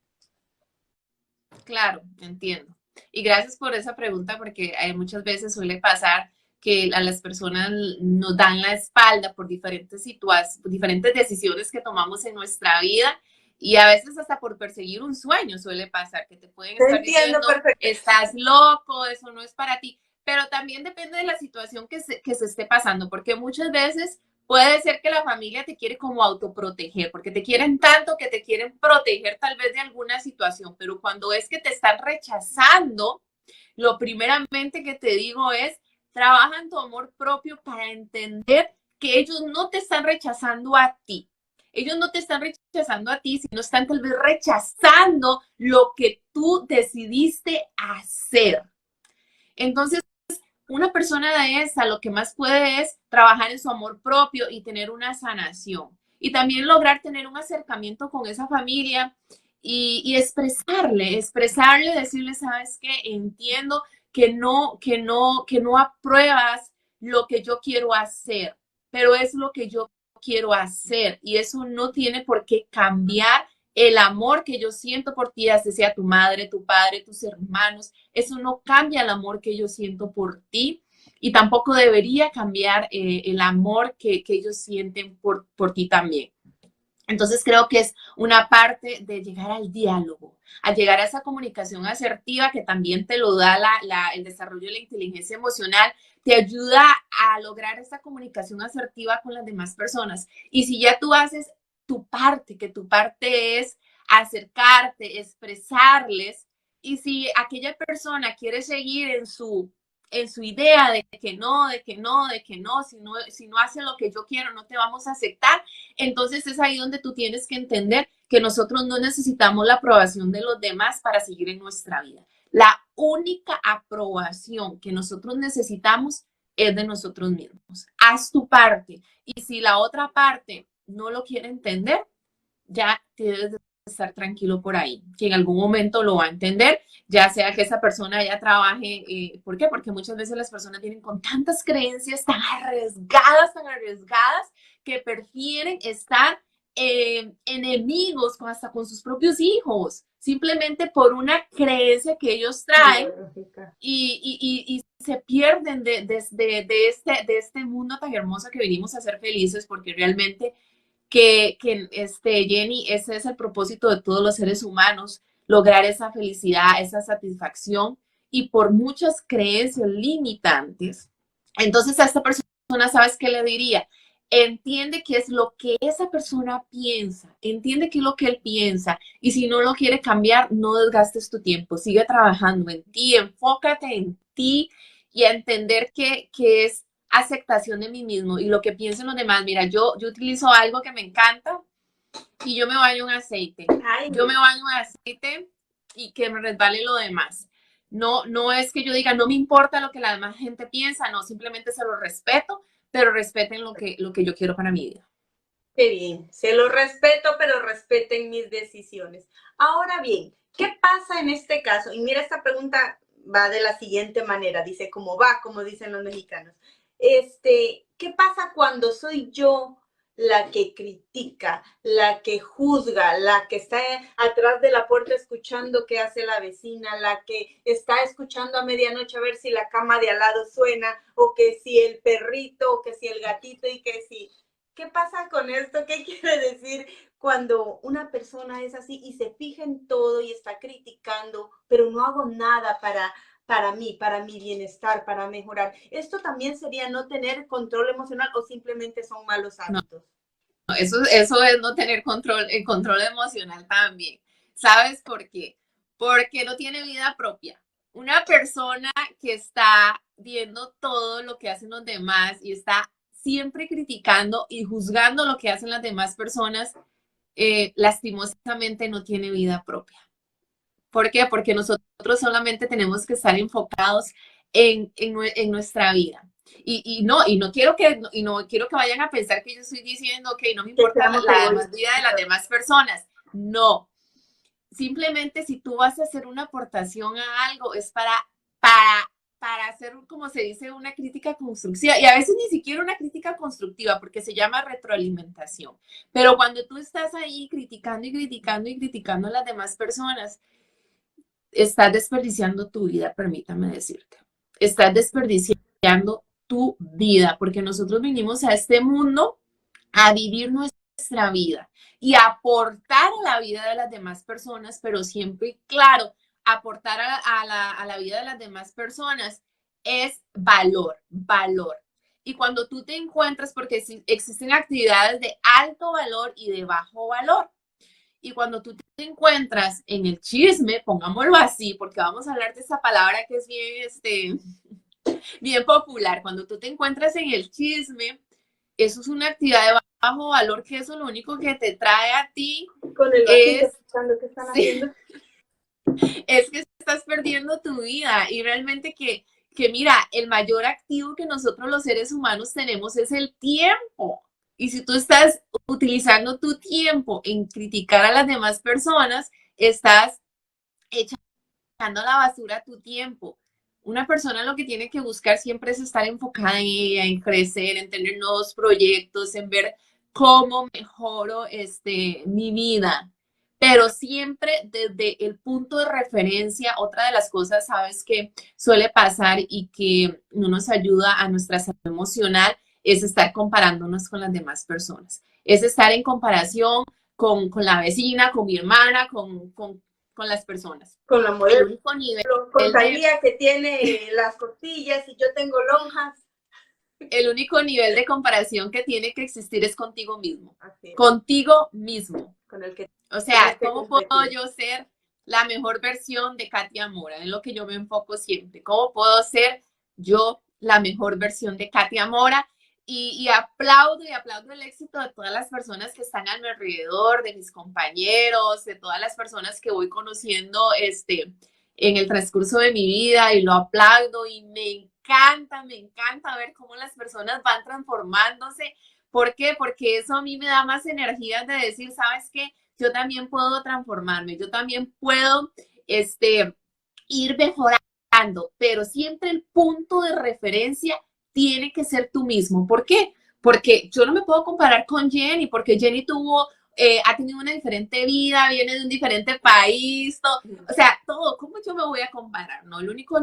Claro, entiendo. Y gracias por esa pregunta porque muchas veces suele pasar que a las personas nos dan la espalda por diferentes diferentes decisiones que tomamos en nuestra vida y a veces hasta por perseguir un sueño suele pasar que te pueden estar diciendo, estás loco, eso no es para ti. pero también depende de la situación que se esté pasando, porque muchas veces puede ser que la familia te quiere como autoproteger, porque te quieren tanto que te quieren proteger tal vez de alguna situación, pero cuando es que te están rechazando, lo primeramente que te digo es, trabaja en tu amor propio para entender que ellos no te están rechazando a ti. Ellos no te están rechazando a ti, sino están tal vez rechazando lo que tú decidiste hacer. Entonces, una persona de esa lo que más puede es trabajar en su amor propio y tener una sanación. Y también lograr tener un acercamiento con esa familia y expresarle, decirle, sabes qué, entiendo que no apruebas lo que yo quiero hacer, pero es lo que yo quiero hacer y eso no tiene por qué cambiar el amor que yo siento por ti, así sea tu madre, tu padre, tus hermanos. Eso no cambia el amor que yo siento por ti y tampoco debería cambiar el amor que ellos sienten por ti también. Entonces creo que es una parte de llegar al diálogo, a llegar a esa comunicación asertiva que también te lo da el desarrollo de la inteligencia emocional, te ayuda a lograr esa comunicación asertiva con las demás personas. Y si ya tú haces tu parte, que tu parte es acercarte, expresarles, y si aquella persona quiere seguir en su idea de que no, de que no, de que no, si no hace lo que yo quiero, no te vamos a aceptar, entonces es ahí donde tú tienes que entender que nosotros no necesitamos la aprobación de los demás para seguir en nuestra vida. La única aprobación que nosotros necesitamos es de nosotros mismos. Haz tu parte. Y si la otra parte no lo quiere entender, ya debes de estar tranquilo por ahí, que en algún momento lo va a entender, ya sea que esa persona ya trabaje. ¿Por qué? Porque muchas veces las personas vienen con tantas creencias tan arriesgadas, que prefieren estar enemigos hasta con sus propios hijos, simplemente por una creencia que ellos traen y se pierden de este mundo tan hermoso que venimos a ser felices, porque realmente Jenny, ese es el propósito de todos los seres humanos, lograr esa felicidad, esa satisfacción y por muchas creencias limitantes. Entonces a esta persona, ¿sabes qué le diría? Entiende qué es lo que esa persona piensa, entiende qué es lo que él piensa y si no lo quiere cambiar, no desgastes tu tiempo, sigue trabajando en ti, enfócate en ti y a entender que es aceptación de mí mismo y lo que piensen los demás. Mira, yo utilizo algo que me encanta y yo me baño en aceite. Yo me baño en aceite y que me resbale lo demás. No es que yo diga, no me importa lo que la demás gente piensa, no, simplemente se lo respeto, pero respeten lo que yo quiero para mi vida. Qué bien, se lo respeto, pero respeten mis decisiones. Ahora bien, ¿qué pasa en este caso? Y mira, esta pregunta va de la siguiente manera, dice, ¿cómo va? Como dicen los mexicanos. ¿Qué pasa cuando soy yo la que critica, la que juzga, la que está atrás de la puerta escuchando qué hace la vecina, la que está escuchando a medianoche a ver si la cama de al lado suena, o que si el perrito, o que si el gatito, y que si... ¿Qué pasa con esto? ¿Qué quiere decir cuando una persona es así y se fija en todo y está criticando, pero no hago nada para mí, para mi bienestar, para mejorar? ¿Esto también sería no tener control emocional o simplemente son malos hábitos? No, eso es no tener el control emocional también. ¿Sabes por qué? Porque no tiene vida propia. Una persona que está viendo todo lo que hacen los demás y está siempre criticando y juzgando lo que hacen las demás personas, lastimosamente no tiene vida propia. ¿Por qué? Porque nosotros solamente tenemos que estar enfocados en nuestra vida. Y no quiero que vayan a pensar que yo estoy diciendo que no me importa la vida de las demás personas. No. Simplemente si tú vas a hacer una aportación a algo es para hacer, como se dice, una crítica constructiva. Y a veces ni siquiera una crítica constructiva, porque se llama retroalimentación. Pero cuando tú estás ahí criticando y criticando y criticando a las demás personas, estás desperdiciando tu vida, permítame decirte. Estás desperdiciando tu vida, porque nosotros vinimos a este mundo a vivir nuestra vida y aportar a la vida de las demás personas, pero siempre, claro, aportar a la vida de las demás personas es valor, valor. Y cuando tú te encuentras, porque existen actividades de alto valor y de bajo valor. Y cuando tú te encuentras en el chisme, pongámoslo así, porque vamos a hablar de esa palabra que es bien, bien popular. Cuando tú te encuentras en el chisme, eso es una actividad de bajo valor, que eso lo único que te trae a ti Con el es, que están haciendo. es que estás perdiendo tu vida y realmente que mira, el mayor activo que nosotros los seres humanos tenemos es el tiempo. Y si tú estás utilizando tu tiempo en criticar a las demás personas, estás echando a la basura tu tiempo. Una persona lo que tiene que buscar siempre es estar enfocada en ella, en crecer, en tener nuevos proyectos, en ver cómo mejoro mi vida. Pero siempre desde el punto de referencia, otra de las cosas, sabes, que suele pasar y que no nos ayuda a nuestra salud emocional es estar comparándonos con las demás personas. Es estar en comparación con la vecina, con mi hermana, con las personas. Con la El modelo, único nivel con Talía que tiene las costillas y yo tengo lonjas. el único nivel de comparación que tiene que existir es contigo mismo. Así es. Contigo mismo. Con el que O sea, ¿cómo competir. puedo yo ser la mejor versión de Katia Mora? En lo que yo me enfoco siempre. ¿Cómo puedo ser yo la mejor versión de Katia Mora? Y aplaudo el éxito de todas las personas que están a mi alrededor, de mis compañeros, de todas las personas que voy conociendo en el transcurso de mi vida, y lo aplaudo y me encanta ver cómo las personas van transformándose. ¿Por qué? Porque eso a mí me da más energía de decir, ¿sabes qué? Yo también puedo transformarme, yo también puedo ir mejorando, pero siempre el punto de referencia tiene que ser tú mismo. ¿Por qué? Porque yo no me puedo comparar con Jenny, porque Jenny ha tenido una diferente vida, viene de un diferente país, todo, o sea, todo. ¿Cómo yo me voy a comparar? No, el único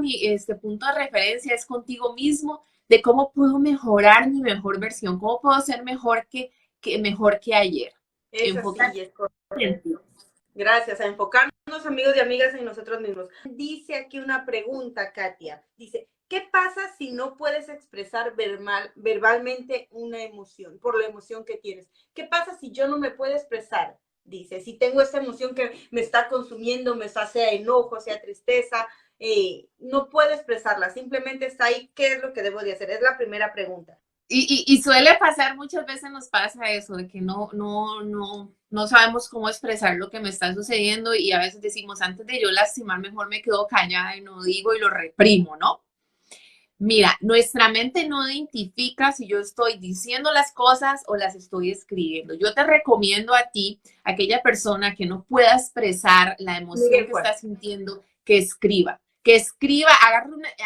punto de referencia es contigo mismo, de cómo puedo mejorar mi mejor versión, cómo puedo ser mejor que ayer. Es así, es correcto. Gracias, a enfocarnos, amigos y amigas, en nosotros mismos. Dice aquí una pregunta, Katia. Dice, ¿qué pasa si no puedes expresar verbalmente una emoción, por la emoción que tienes? ¿Qué pasa si yo no me puedo expresar? Dice, si tengo esta emoción que me está consumiendo, sea enojo, sea tristeza, no puedo expresarla, simplemente está ahí. ¿Qué es lo que debo de hacer? Es la primera pregunta. Y suele pasar, muchas veces nos pasa eso, de que no sabemos cómo expresar lo que me está sucediendo, y a veces decimos, antes de yo lastimar, mejor me quedo callada y no digo y lo reprimo, ¿no? Mira, nuestra mente no identifica si yo estoy diciendo las cosas o las estoy escribiendo. Yo te recomiendo a ti, aquella persona que no pueda expresar la emoción que está sintiendo, que escriba,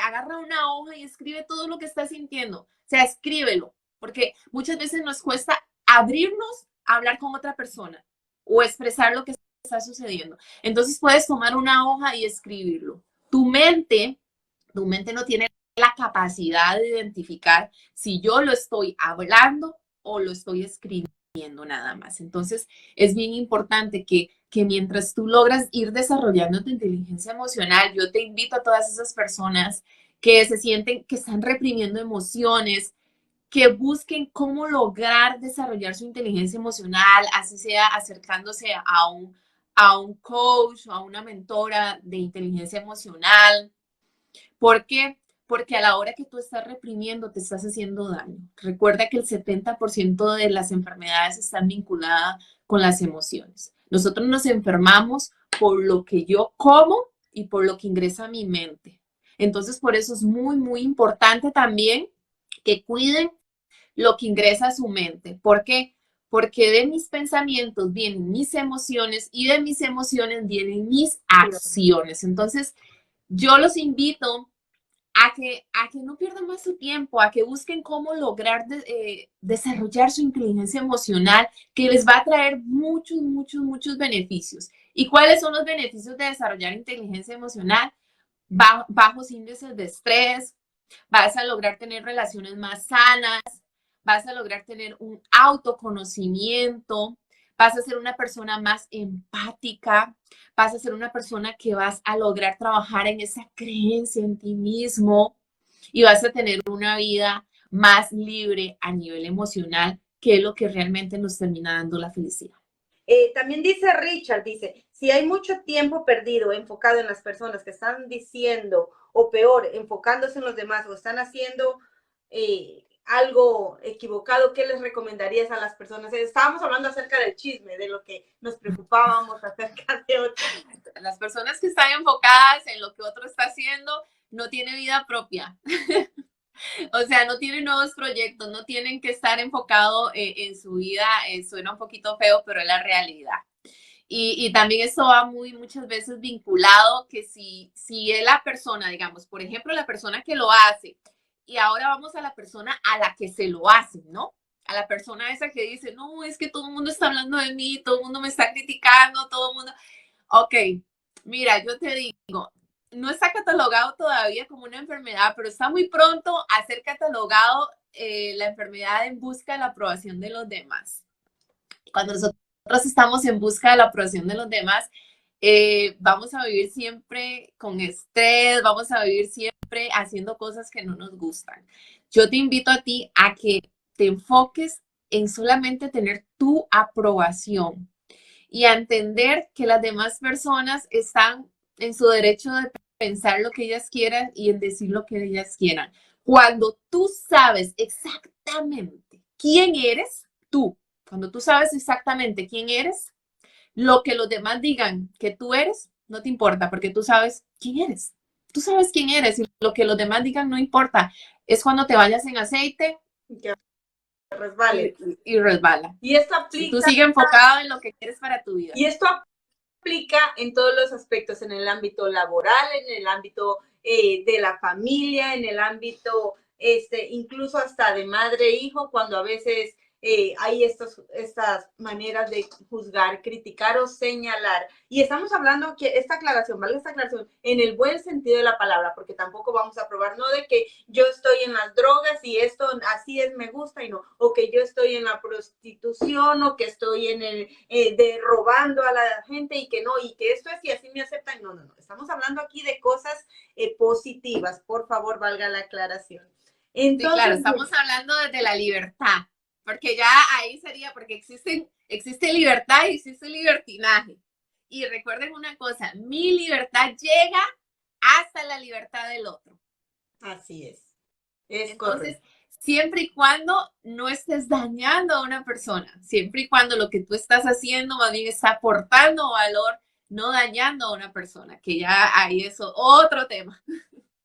agarra una hoja y escribe todo lo que está sintiendo. O sea, escríbelo, porque muchas veces nos cuesta abrirnos a hablar con otra persona o expresar lo que está sucediendo. Entonces puedes tomar una hoja y escribirlo. Tu mente no tiene la capacidad de identificar si yo lo estoy hablando o lo estoy escribiendo nada más. Entonces, es bien importante que mientras tú logras ir desarrollando tu inteligencia emocional, yo te invito a todas esas personas que se sienten que están reprimiendo emociones, que busquen cómo lograr desarrollar su inteligencia emocional, así sea acercándose a un coach o a una mentora de inteligencia emocional. ¿Por qué? Porque a la hora que tú estás reprimiendo, te estás haciendo daño. Recuerda que el 70% de las enfermedades están vinculadas con las emociones. Nosotros nos enfermamos por lo que yo como y por lo que ingresa a mi mente. Entonces, por eso es muy importante también que cuiden lo que ingresa a su mente. ¿Por qué? Porque de mis pensamientos vienen mis emociones y de mis emociones vienen mis acciones. Entonces, yo los invito a que no pierdan más su tiempo, a que busquen cómo lograr desarrollar su inteligencia emocional, que les va a traer muchos beneficios. ¿Y cuáles son los beneficios de desarrollar inteligencia emocional? Bajos índices de estrés, vas a lograr tener relaciones más sanas, vas a lograr tener un autoconocimiento, vas a ser una persona más empática, vas a ser una persona que vas a lograr trabajar en esa creencia en ti mismo. y vas a tener una vida más libre a nivel emocional, que es lo que realmente nos termina dando la felicidad. También dice Richard, dice, si hay mucho tiempo perdido enfocado en las personas que están diciendo, o peor, enfocándose en los demás, o están haciendo algo equivocado, ¿qué les recomendarías a las personas? Estábamos hablando acerca del chisme, de lo que nos preocupábamos acerca de otros. Las personas que están enfocadas en lo que otro está haciendo no tienen vida propia. O sea, no tienen nuevos proyectos, no tienen que estar enfocados en su vida. Suena un poquito feo, pero es la realidad. Y también eso va muchas veces vinculado que si es la persona, digamos, por ejemplo, la persona que lo hace, y ahora vamos a la persona a la que se lo hace, ¿no? A la persona esa que dice, no, es que todo el mundo está hablando de mí, todo el mundo me está criticando, todo el mundo... Ok, mira, yo te digo, no está catalogado todavía como una enfermedad, pero está muy pronto a ser catalogado la enfermedad en busca de la aprobación de los demás. Cuando nosotros estamos en busca de la aprobación de los demás, vamos a vivir siempre con estrés, vamos a vivir siempre haciendo cosas que no nos gustan. Yo te invito a ti a que te enfoques en solamente tener tu aprobación y a entender que las demás personas están en su derecho de pensar lo que ellas quieran y en decir lo que ellas quieran. Cuando tú sabes exactamente quién eres, cuando tú sabes exactamente quién eres, lo que los demás digan que tú eres, no te importa, porque tú sabes quién eres. Tú sabes quién eres y lo que los demás digan no importa. Es cuando te vayas en aceite resbale. Y resbala. Y esto aplica. Y tú sigues enfocado en lo que quieres para tu vida. Y esto aplica en todos los aspectos, en el ámbito laboral, en el ámbito de la familia, en el ámbito incluso hasta de madre e hijo, cuando a veces hay estas maneras de juzgar, criticar o señalar. Y estamos hablando que esta aclaración, ¿vale? Esta aclaración en el buen sentido de la palabra, porque tampoco vamos a probar, no de que yo estoy en las drogas y esto así es, me gusta y no, o que yo estoy en la prostitución o que estoy en el de robando a la gente y que no, y que esto es y así me aceptan. No, no, no. Estamos hablando aquí de cosas positivas. Por favor, valga la aclaración. Entonces, sí, claro, estamos hablando desde la libertad. Porque ya ahí sería, porque existe libertad y existe libertinaje. Y recuerden una cosa, mi libertad llega hasta la libertad del otro. Así es. Entonces, correcto. Siempre y cuando no estés dañando a una persona, siempre y cuando lo que tú estás haciendo más bien está aportando valor, no dañando a una persona, que ya ahí es otro tema.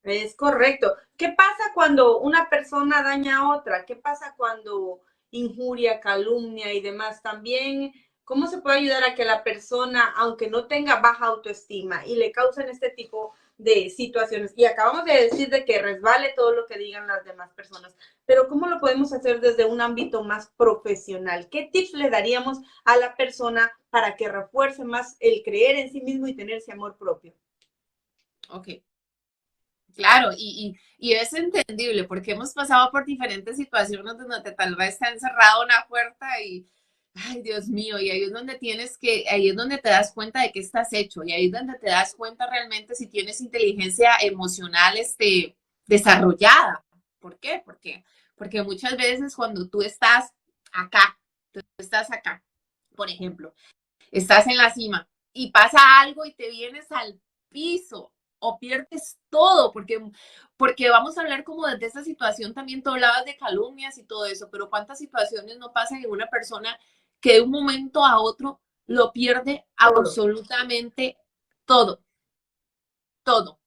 Es correcto. ¿Qué pasa cuando una persona daña a otra? ¿Qué pasa cuando injuria, calumnia y demás? También, ¿cómo se puede ayudar a que la persona, aunque no tenga baja autoestima y le causen este tipo de situaciones? Y acabamos de decir de que resbale todo lo que digan las demás personas, pero ¿cómo lo podemos hacer desde un ámbito más profesional? ¿Qué tips le daríamos a la persona para que refuerce más el creer en sí mismo y tener ese amor propio? Ok. Claro, y es entendible porque hemos pasado por diferentes situaciones donde tal vez te ha encerrado una puerta y, ay, Dios mío, y ahí es donde ahí es donde te das cuenta de qué estás hecho, y ahí es donde te das cuenta realmente si tienes inteligencia emocional desarrollada. ¿Por qué? Porque muchas veces cuando tú estás acá, por ejemplo, estás en la cima y pasa algo y te vienes al piso o pierdes todo, porque vamos a hablar como desde esa situación también, tú hablabas de calumnias y todo eso, pero ¿cuántas situaciones no pasan en una persona que de un momento a otro lo pierde absolutamente todo? Todo.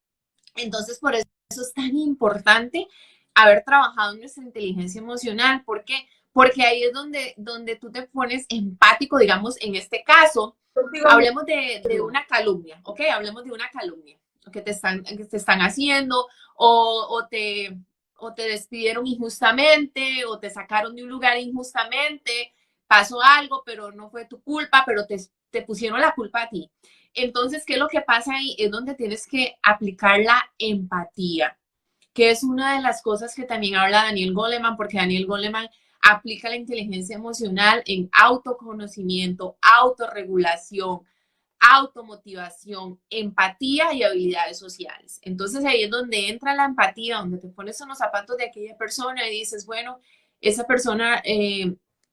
Entonces, por eso es tan importante haber trabajado en nuestra inteligencia emocional. ¿Por qué? Porque ahí es donde tú te pones empático, digamos, en este caso. Hablemos de una calumnia, ¿ok? Hablemos de una calumnia que te están haciendo o te despidieron injustamente o te sacaron de un lugar injustamente, pasó algo, pero no fue tu culpa, pero te pusieron la culpa a ti. Entonces, ¿qué es lo que pasa ahí? Es donde tienes que aplicar la empatía, que es una de las cosas que también habla Daniel Goleman, porque Daniel Goleman aplica la inteligencia emocional en autoconocimiento, autorregulación, automotivación, empatía y habilidades sociales. Entonces ahí es donde entra la empatía, donde te pones en los zapatos de aquella persona y dices, bueno, esa persona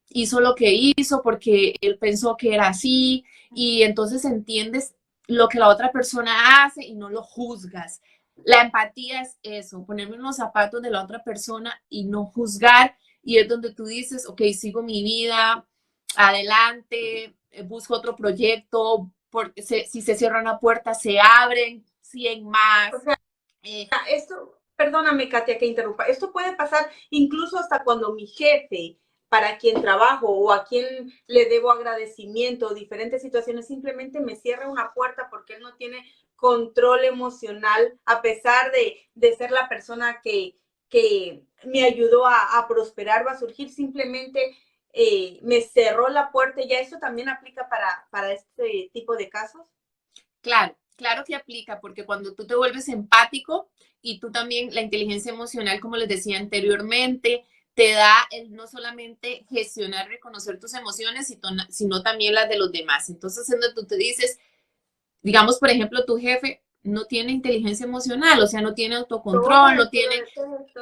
hizo lo que hizo porque él pensó que era así, y entonces entiendes lo que la otra persona hace y no lo juzgas. La empatía es eso, ponerme en los zapatos de la otra persona y no juzgar, y es donde tú dices, ok, sigo mi vida, adelante, busco otro proyecto, porque si se cierra una puerta, se abren 100 más. O sea, esto, perdóname, Katia, que interrumpa, esto puede pasar incluso hasta cuando mi jefe, para quien trabajo o a quien le debo agradecimiento o diferentes situaciones, simplemente me cierra una puerta porque él no tiene control emocional, a pesar de ser la persona que me ayudó a prosperar o a surgir, simplemente me cerró la puerta. ¿Ya eso también aplica para este tipo de casos? Claro, claro que aplica, porque cuando tú te vuelves empático y tú también, la inteligencia emocional, como les decía anteriormente, te da el no solamente gestionar, reconocer tus emociones, sino también las de los demás. Entonces, es donde tú te dices, digamos, por ejemplo, tu jefe no tiene inteligencia emocional, o sea, no tiene autocontrol, no tiene...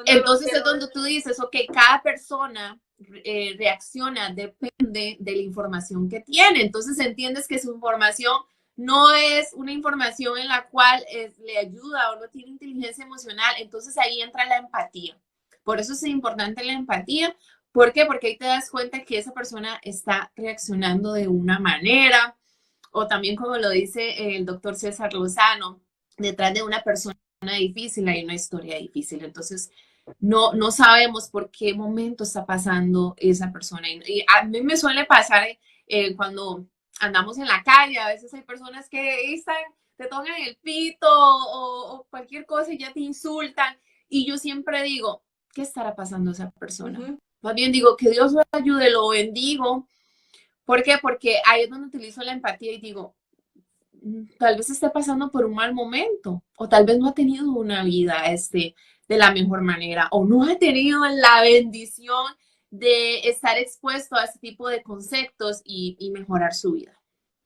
Entonces es donde tú dices, ok, cada persona reacciona, depende de la información que tiene. Entonces entiendes que su información no es una información en la cual le ayuda o no tiene inteligencia emocional. Entonces ahí entra la empatía. Por eso es importante la empatía. ¿Por qué? Porque ahí te das cuenta que esa persona está reaccionando de una manera, o también como lo dice el doctor César Lozano, detrás de una persona difícil hay una historia difícil. Entonces no sabemos por qué momento está pasando esa persona. Y a mí me suele pasar cuando andamos en la calle, a veces hay personas que están, te tocan el pito o cualquier cosa y ya te insultan. Y yo siempre digo, ¿qué estará pasando a esa persona? Más bien digo, que Dios lo ayude, lo bendigo. ¿Por qué? Porque ahí es donde utilizo la empatía y digo, tal vez esté pasando por un mal momento, o tal vez no ha tenido una vida de la mejor manera, o no ha tenido la bendición de estar expuesto a este tipo de conceptos y mejorar su vida.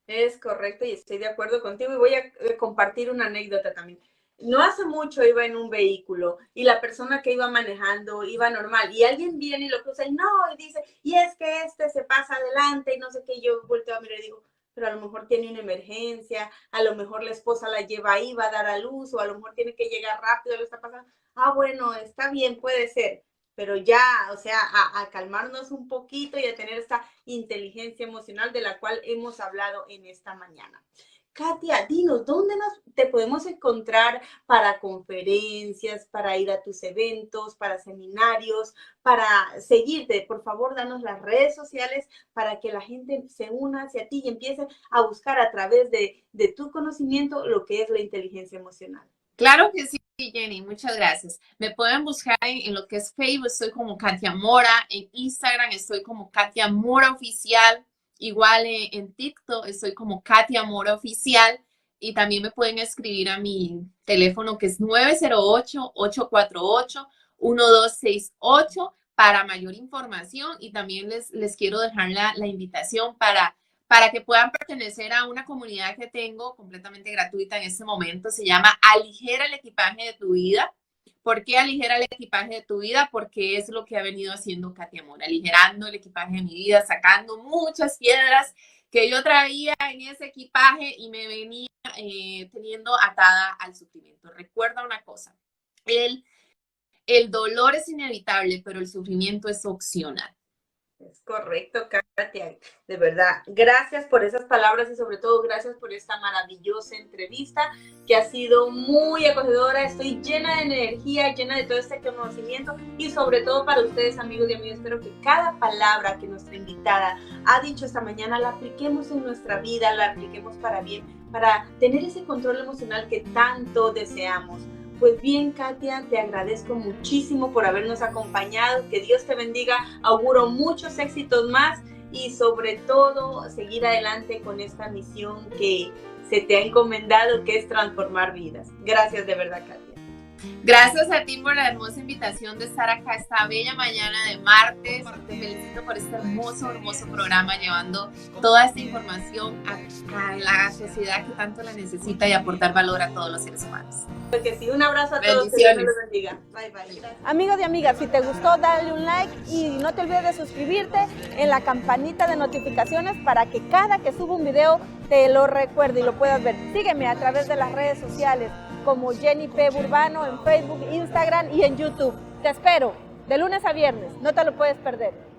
Es correcto y estoy de acuerdo contigo, y voy a compartir una anécdota también. No hace mucho iba en un vehículo y la persona que iba manejando iba normal y alguien viene y lo cruza y no, y dice, y es que este se pasa adelante y no sé qué. Yo volteo a mirar y digo, pero a lo mejor tiene una emergencia, a lo mejor la esposa la lleva ahí, va a dar a luz, o a lo mejor tiene que llegar rápido, lo está pasando. Ah, bueno, está bien, puede ser, pero ya, o sea, a calmarnos un poquito y a tener esta inteligencia emocional de la cual hemos hablado en esta mañana. Katia, dinos, ¿dónde te podemos encontrar para conferencias, para ir a tus eventos, para seminarios, para seguirte? Por favor, danos las redes sociales para que la gente se una hacia ti y empiece a buscar a través de tu conocimiento lo que es la inteligencia emocional. Claro que sí, Jenny, muchas gracias. Me pueden buscar en lo que es Facebook, estoy como Katia Mora, en Instagram estoy como Katia Mora Oficial, igual en TikTok estoy como Katia Mora Oficial, y también me pueden escribir a mi teléfono que es 908-848-1268 para mayor información, y también les quiero dejar la invitación para que puedan pertenecer a una comunidad que tengo completamente gratuita en este momento. Se llama Aligera el equipaje de tu vida. ¿Por qué aligera el equipaje de tu vida? Porque es lo que ha venido haciendo Katia Mora, aligerando el equipaje de mi vida, sacando muchas piedras que yo traía en ese equipaje y me venía teniendo atada al sufrimiento. Recuerda una cosa, el dolor es inevitable, pero el sufrimiento es opcional. Es correcto, Katia, de verdad. Gracias por esas palabras y sobre todo gracias por esta maravillosa entrevista que ha sido muy acogedora. Estoy llena de energía, llena de todo este conocimiento y sobre todo para ustedes, amigos y amigas. Espero que cada palabra que nuestra invitada ha dicho esta mañana la apliquemos en nuestra vida, la apliquemos para bien, para tener ese control emocional que tanto deseamos. Pues bien, Katia, te agradezco muchísimo por habernos acompañado. Que Dios te bendiga. Auguro muchos éxitos más y sobre todo seguir adelante con esta misión que se te ha encomendado, que es transformar vidas. Gracias de verdad, Katia. Gracias a ti por la hermosa invitación de estar acá esta bella mañana de martes. Te felicito por este hermoso programa, llevando toda esta información a la sociedad que tanto la necesita y aportar valor a todos los seres humanos. Porque sí, un abrazo a todos, que Dios los bendiga. Bye, bye. Amigos y amigas, si te gustó, dale un like y no te olvides de suscribirte en la campanita de notificaciones para que cada que suba un video te lo recuerde y lo puedas ver. Sígueme a través de las redes sociales como Jenny P. Burbano en Facebook, Instagram y en YouTube. Te espero de lunes a viernes, no te lo puedes perder.